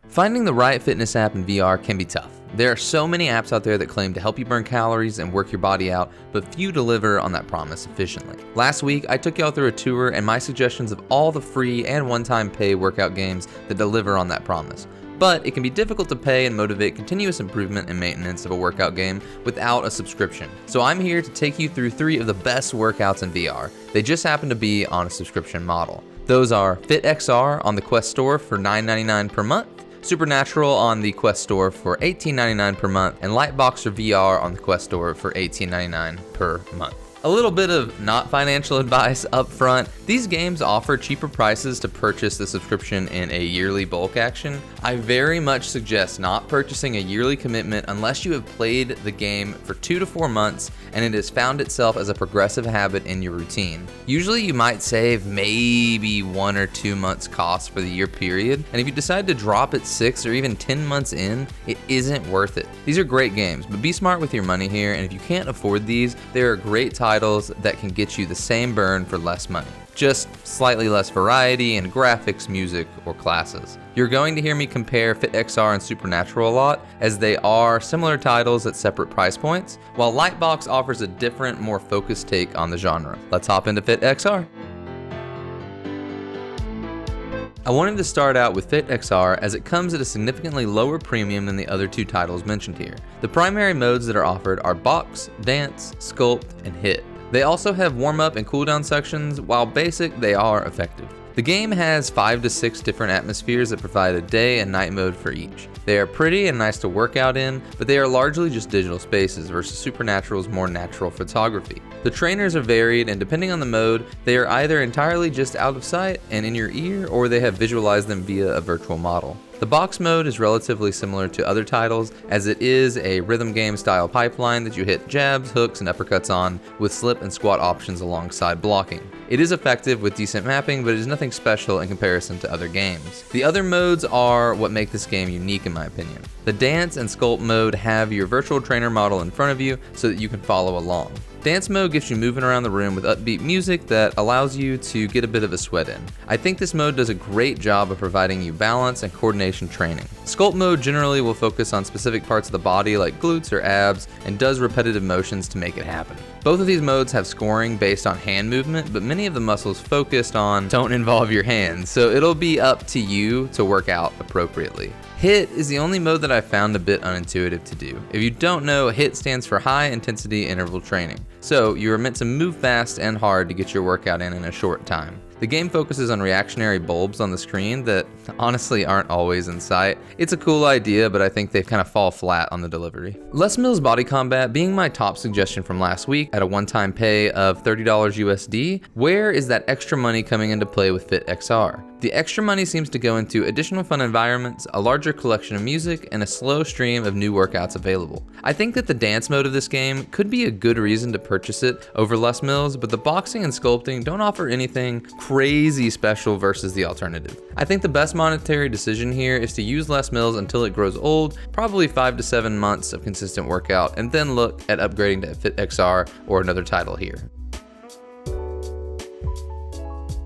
Finding the right fitness app in VR can be tough. There are so many apps out there that claim to help you burn calories and work your body out, but few deliver on that promise efficiently. Last week, I took y'all through a tour and my suggestions of all the free and one-time pay workout games that deliver on that promise. But it can be difficult to pay and motivate continuous improvement and maintenance of a workout game without a subscription. So I'm here to take you through 3 of the best workouts in VR. They just happen to be on a subscription model. Those are FitXR on the Quest Store for $9.99 per month, Supernatural on the Quest Store for $18.99 per month, and Liteboxer VR on the Quest Store for $18.99 per month. A little bit of not financial advice up front. These games offer cheaper prices to purchase the subscription in a yearly bulk action. I very much suggest not purchasing a yearly commitment unless you have played the game for 2 to 4 months and it has found itself as a progressive habit in your routine. Usually you might save maybe 1 or 2 months cost for the year period, and if you decide to drop it 6 or even 10 months in, it isn't worth it. These are great games, but be smart with your money here, and if you can't afford these, there are great titles that can get you the same burn for less money. Just slightly less variety in graphics, music, or classes. You're going to hear me compare FitXR and Supernatural a lot, as they are similar titles at separate price points, while Lightbox offers a different, more focused take on the genre. Let's hop into FitXR. I wanted to start out with FitXR as it comes at a significantly lower premium than the other 2 titles mentioned here. The primary modes that are offered are Box, Dance, Sculpt, and Hit. They also have warm-up and cooldown sections. While basic, they are effective. The game has 5 to 6 different atmospheres that provide a day and night mode for each. They are pretty and nice to work out in, but they are largely just digital spaces versus Supernatural's more natural photography. The trainers are varied, and depending on the mode, they are either entirely just out of sight and in your ear, or they have visualized them via a virtual model. The box mode is relatively similar to other titles, as it is a rhythm game style pipeline that you hit jabs, hooks, and uppercuts on, with slip and squat options alongside blocking. It is effective with decent mapping, but it is nothing special in comparison to other games. The other modes are what make this game unique in my opinion. The Dance and Sculpt mode have your virtual trainer model in front of you so that you can follow along. Dance mode gets you moving around the room with upbeat music that allows you to get a bit of a sweat in. I think this mode does a great job of providing you balance and coordination training. Sculpt mode generally will focus on specific parts of the body like glutes or abs and does repetitive motions to make it happen. Both of these modes have scoring based on hand movement, but many of the muscles focused on don't involve your hands, so it'll be up to you to work out appropriately. HIT is the only mode that I found a bit unintuitive to do. If you don't know, HIT stands for High Intensity Interval Training. So you are meant to move fast and hard to get your workout in a short time. The game focuses on reactionary bulbs on the screen that honestly aren't always in sight. It's a cool idea, but I think they kind of fall flat on the delivery. Les Mills Body Combat being my top suggestion from last week at a one-time pay of $30 USD, where is that extra money coming into play with FitXR? The extra money seems to go into additional fun environments, a larger collection of music, and a slow stream of new workouts available. I think that the dance mode of this game could be a good reason to purchase it over Les Mills, but the boxing and sculpting don't offer anything crazy special versus the alternative. I think the best monetary decision here is to use Les Mills until it grows old, probably 5 to 7 months of consistent workout, and then look at upgrading to FitXR or another title here.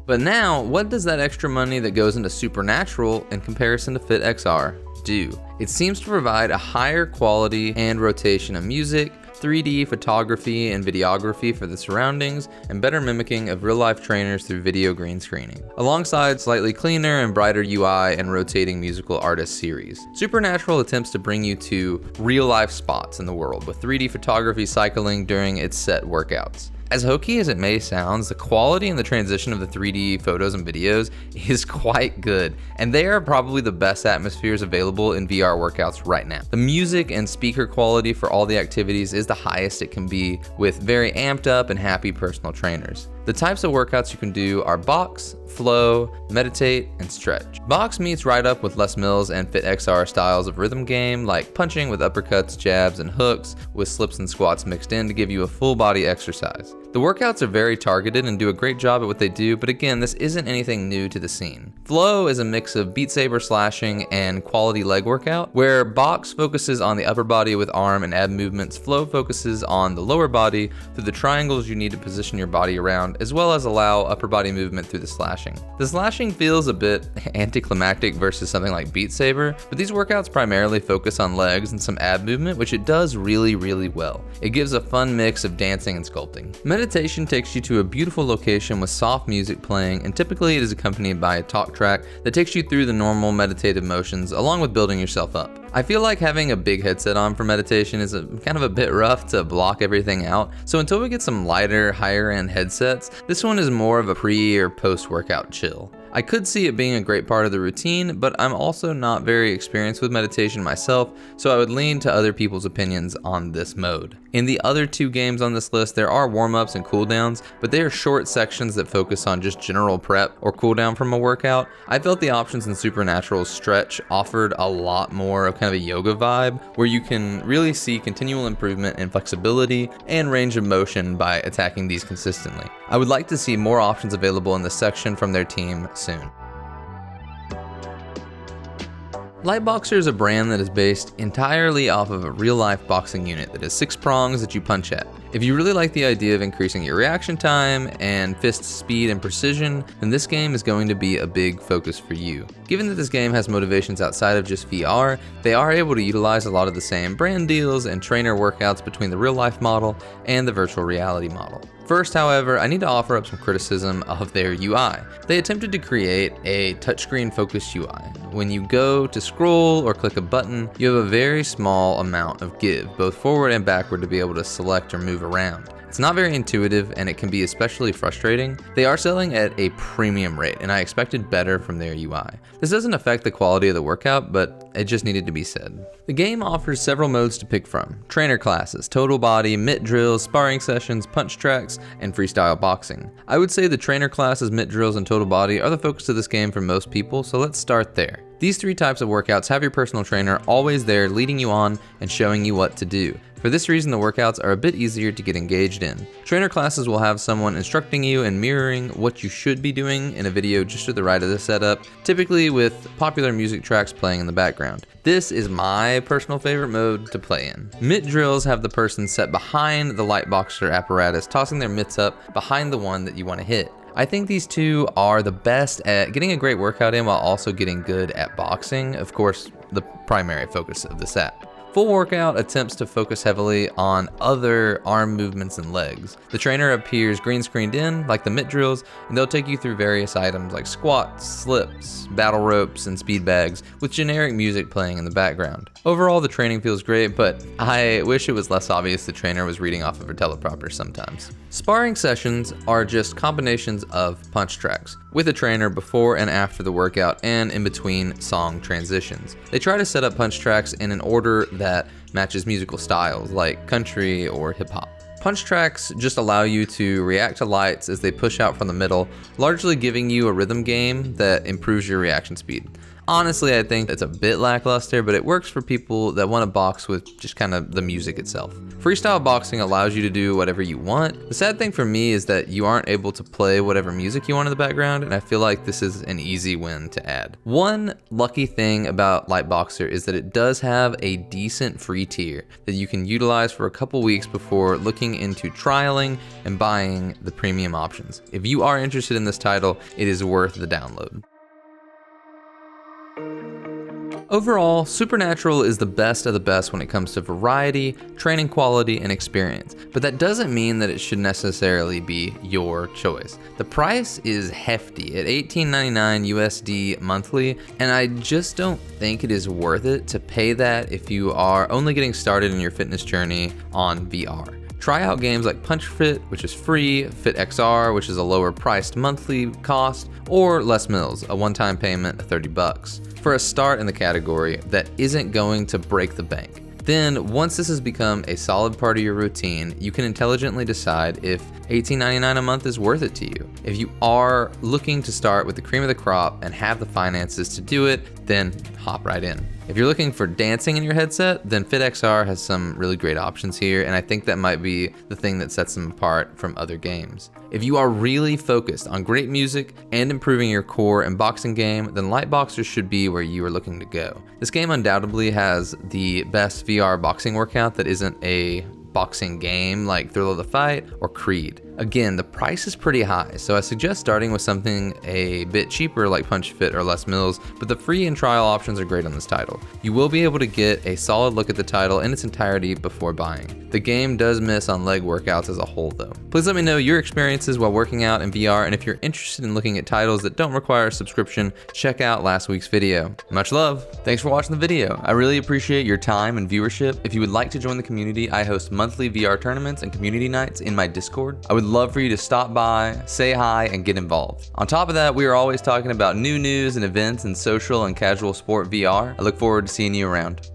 But now, what does that extra money that goes into Supernatural in comparison to FitXR do? It seems to provide a higher quality and rotation of music, 3D photography and videography for the surroundings, and better mimicking of real-life trainers through video green screening, alongside slightly cleaner and brighter UI and rotating musical artist series. Supernatural attempts to bring you to real-life spots in the world, with 3D photography cycling during its set workouts. As hokey as it may sound, the quality and the transition of the 3D photos and videos is quite good, and they are probably the best atmospheres available in VR workouts right now. The music and speaker quality for all the activities is the highest it can be, with very amped up and happy personal trainers. The types of workouts you can do are box, flow, meditate, and stretch. Box meets right up with Les Mills and FitXR styles of rhythm game, like punching with uppercuts, jabs, and hooks, with slips and squats mixed in to give you a full body exercise. The workouts are very targeted and do a great job at what they do, but again, this isn't anything new to the scene. Flow is a mix of Beat Saber slashing and quality leg workout, where box focuses on the upper body with arm and ab movements, flow focuses on the lower body through the triangles you need to position your body around, as well as allow upper body movement through the slashing. The slashing feels a bit anticlimactic versus something like Beat Saber, but these workouts primarily focus on legs and some ab movement, which it does really well. It gives a fun mix of dancing and sculpting. Meditation takes you to a beautiful location with soft music playing, and typically it is accompanied by a talk track that takes you through the normal meditative motions along with building yourself up. I feel like having a big headset on for meditation is kind of a bit rough to block everything out, so until we get some lighter, higher end headsets, this one is more of a pre or post workout chill. I could see it being a great part of the routine, but I'm also not very experienced with meditation myself, so I would lean to other people's opinions on this mode. In the other two games on this list, there are warm-ups and cooldowns, but they are short sections that focus on just general prep or cooldown from a workout. I felt the options in Supernatural's Stretch offered a lot more of kind of a yoga vibe, where you can really see continual improvement in flexibility and range of motion by attacking these consistently. I would like to see more options available in this section from their team soon. Liteboxer is a brand that is based entirely off of a real-life boxing unit that has 6 prongs that you punch at. If you really like the idea of increasing your reaction time and fist speed and precision, then this game is going to be a big focus for you. Given that this game has motivations outside of just VR, they are able to utilize a lot of the same brand deals and trainer workouts between the real-life model and the virtual reality model. First, however, I need to offer up some criticism of their UI. They attempted to create a touchscreen focused UI. When you go to scroll or click a button, you have a very small amount of give, both forward and backward, to be able to select or move around. It's not very intuitive and it can be especially frustrating. They are selling at a premium rate and I expected better from their UI. This doesn't affect the quality of the workout, but it just needed to be said. The game offers several modes to pick from: trainer classes, total body, mitt drills, sparring sessions, punch tracks, and freestyle boxing. I would say the trainer classes, mitt drills, and total body are the focus of this game for most people, so let's start there. These 3 types of workouts have your personal trainer always there leading you on and showing you what to do. For this reason, the workouts are a bit easier to get engaged in. Trainer classes will have someone instructing you and mirroring what you should be doing in a video just to the right of the setup, typically with popular music tracks playing in the background. This is my personal favorite mode to play in. Mitt drills have the person set behind the Liteboxer apparatus, tossing their mitts up behind the one that you want to hit. I think these two are the best at getting a great workout in while also getting good at boxing, of course, the primary focus of the set. Full workout attempts to focus heavily on other arm movements and legs. The trainer appears green screened in, like the mitt drills, and they'll take you through various items like squats, slips, battle ropes, and speed bags, with generic music playing in the background. Overall, the training feels great, but I wish it was less obvious the trainer was reading off of a teleprompter sometimes. Sparring sessions are just combinations of punch tracks, with a trainer before and after the workout and in between song transitions. They try to set up punch tracks in an order that matches musical styles like country or hip hop. Punch tracks just allow you to react to lights as they push out from the middle, largely giving you a rhythm game that improves your reaction speed. Honestly, I think it's a bit lackluster, but it works for people that want to box with just kind of the music itself. Freestyle boxing allows you to do whatever you want. The sad thing for me is that you aren't able to play whatever music you want in the background, and I feel like this is an easy win to add. One lucky thing about Liteboxer is that it does have a decent free tier that you can utilize for a couple weeks before looking into trialing and buying the premium options. If you are interested in this title, it is worth the download. Overall, Supernatural is the best of the best when it comes to variety, training quality, and experience, but that doesn't mean that it should necessarily be your choice. The price is hefty at $18.99 USD monthly, and I just don't think it is worth it to pay that if you are only getting started in your fitness journey on VR. Try out games like Punch Fit, which is free, FitXR, which is a lower priced monthly cost, or Les Mills, a one-time payment of $30 for a start in the category that isn't going to break the bank. Then, once this has become a solid part of your routine, you can intelligently decide if $18.99 a month is worth it to you. If you are looking to start with the cream of the crop and have the finances to do it, then hop right in. If you're looking for dancing in your headset, then FitXR has some really great options here, and I think that might be the thing that sets them apart from other games. If you are really focused on great music and improving your core and boxing game, then Liteboxer should be where you are looking to go. This game undoubtedly has the best VR boxing workout that isn't a boxing game like Thrill of the Fight or Creed. Again, the price is pretty high, so I suggest starting with something a bit cheaper like Punch Fit or Les Mills, but the free and trial options are great on this title. You will be able to get a solid look at the title in its entirety before buying. The game does miss on leg workouts as a whole though. Please let me know your experiences while working out in VR, and if you're interested in looking at titles that don't require a subscription, check out last week's video. Much love. Thanks for watching the video. I really appreciate your time and viewership. If you would like to join the community, I host monthly VR tournaments and community nights in my Discord. I would love for you to stop by, say hi, and get involved. On top of that, we are always talking about new news and events in social and casual sport VR. I look forward to seeing you around.